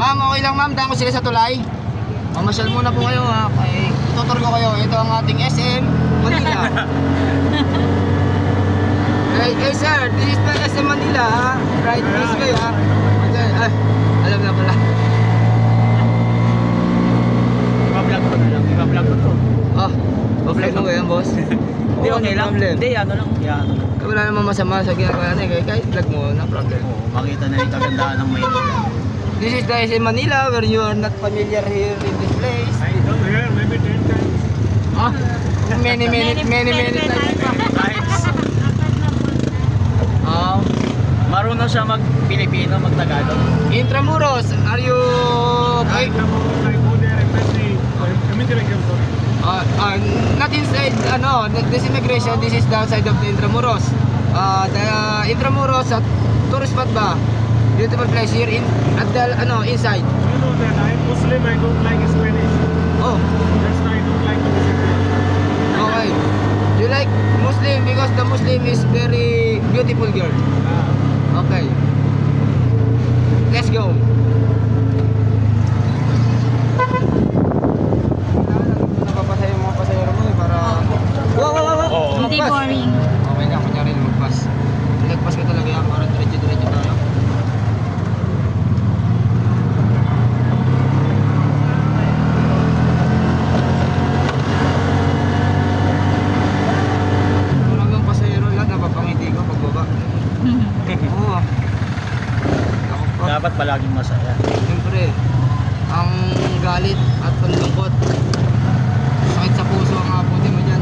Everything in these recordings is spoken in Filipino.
Ma'am, okay lang ma'am, daan ko sila sa tulay. Mamasyal muna po kayo ha. Okay. Tutur ko kayo. Ito ang ating SM Manila. Hey sir, this is the SM Manila ha. Right this way ha. Okay. Alam na pala. Iba-vlog ko na lang. Iba-vlog ko to. Pa-vlog mo yan boss? Hindi, okay lang. Hindi, ano lang. Wala namang masama sa ginagawa natin. Kahit vlog mo, na problem. Makita na yung kagandahan ng Maynila. This is the SM Manila where you are not familiar here in this place. I come here maybe 10 times. Many times. Marunong siya mag-Pilipino, mag-Tagalog. Intramuros, are you okay? I go there embassy. Immigration. Not inside, this immigration, this is the outside of the Intramuros. The Intramuros, tourist spot ba? Beautiful place here at the inside. You know that I'm Muslim, I don't like Spanish. Oh, That's why I don't like to visit there. okay. You like Muslim because the Muslim is very beautiful girl. Okay. Let's go. Napapasaya yung mga pasayero mo para... Wow! Hindi boring. Okay na, kunyari lumagpas. Lagpas ka talaga yan para diretso-diretso tayo. Hanggang pasayero lahat, napapangiti ko pagbaba. Oo. Dapat palaging masaya. Siyempre, ang galit at panlungkot, sakit sa puso ang aputin mo dyan.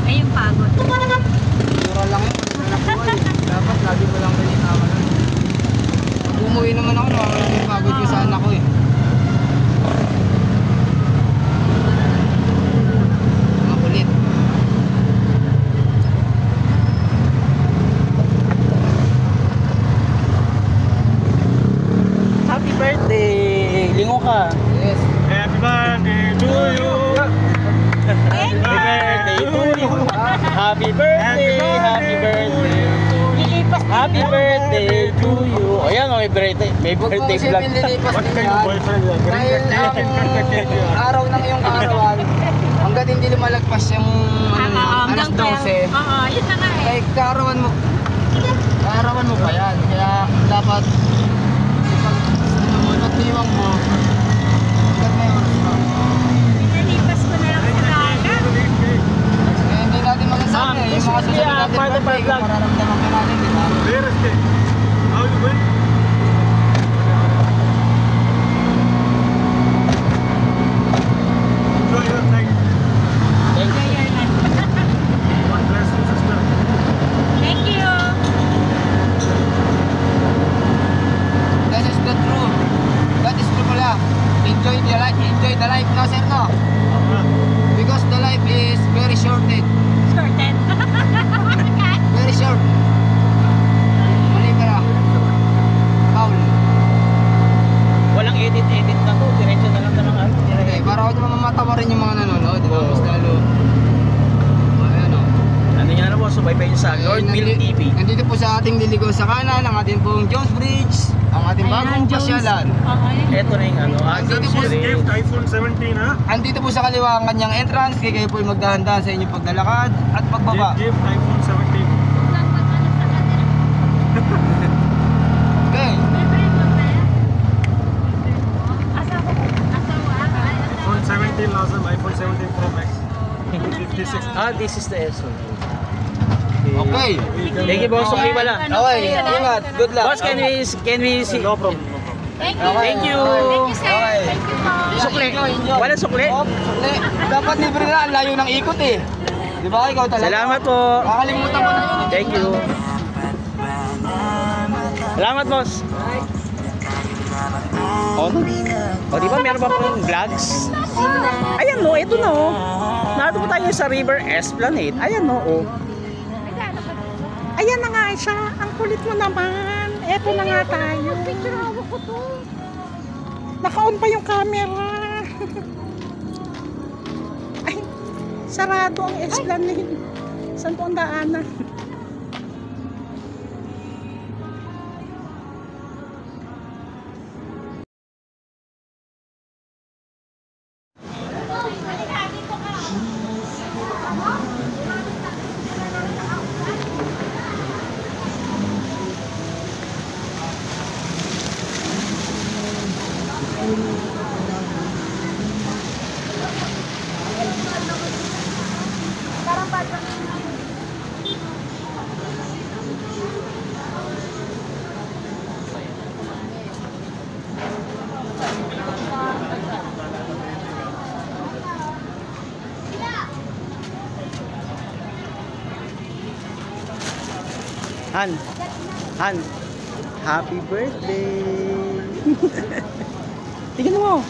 Ay, yung pagod. Mura lang yun, anak buhay. Dapat lagi mo lang pinitama lang. Pag umuwi naman ako, nakakalang yung pagod ko sa anak ko eh. Makulit. Happy birthday! Lingo ka. Yes. Happy birthday to you. Happy birthday to you. Happy birthday! Happy birthday! Happy birthday to you. O yan, may birthday. May Huwag mo birthday kasi vlog. pinlilipas What din kind of yan. boyfriend you are? Dahil ang araw ng iyong kaarawan, hanggat hindi lumalagpas yung alas 12, Oo, yun na nga eh. ay kaarawan mo pa yan. Kaya dapat pagdiwang mo, hanggat may oras pa. Pinalipas ko na lang sa dagat. Eh, hindi natin masasabi. Yung mga susunod natin part of our birthday, vlog. mararamdaman ka natin, di ba? Where is it? How you going? Enjoy your time. Enjoy your life. God bless you, sister. Thank you. This is the truth. That is true pala. Enjoy the life na sir no? Because the life is very shorted. Sorted. Very short. Mali ka na. Paul. Walang edit na to. Diretso na lang na lang. Okay, para ako naman mamatawa rin yung mga nanonood. Di ba? Mas lalo. Ayan o. Ano yan na po? Subaybay niyo sa Lord Bill TV. Nandito po sa ating liligaw sa kanan, ang ating pong Jones Bridge. Ang ating bagong pasyalan. Oo, yun. Ito na yung ano. Andito po, Gift iPhone 17, ha? andito po sa kaliwa ang kanyang entrance. Kaya kayo po yung magdahan-dahan sa inyong paglalakad at pagbaba. Gift iPhone 17. Okay. iPhone 17 lazım, iPhone 17 Pro Max. 56. This is the SO. Okay. Thank you, boss. Okay pala. Okay, ingat. Good luck. Boss, can we see? No problem. Thank you. Thank you. Thank you, sir. Okay. Thank you po. Sukli. Wala sukli? Oh, sukli. Dapat libre na. Ang layo ng ikot eh. Di ba? Ikaw talaga. Salamat po. Kakalimutan ko na yun. Thank you. Salamat, boss. O, di ba meron pa pong vlogs? Ayan no, ito na oh. Narito po tayo sa River Esplanade. Ayan no, oh. Ayan na nga siya. Ang kulit mo naman. Eto na nga tayo. Naka-on pa yung camera. Ay, sarado ang Esplanade. Saan po ang daanan? Han. Han. Happy birthday. Tingnan mo.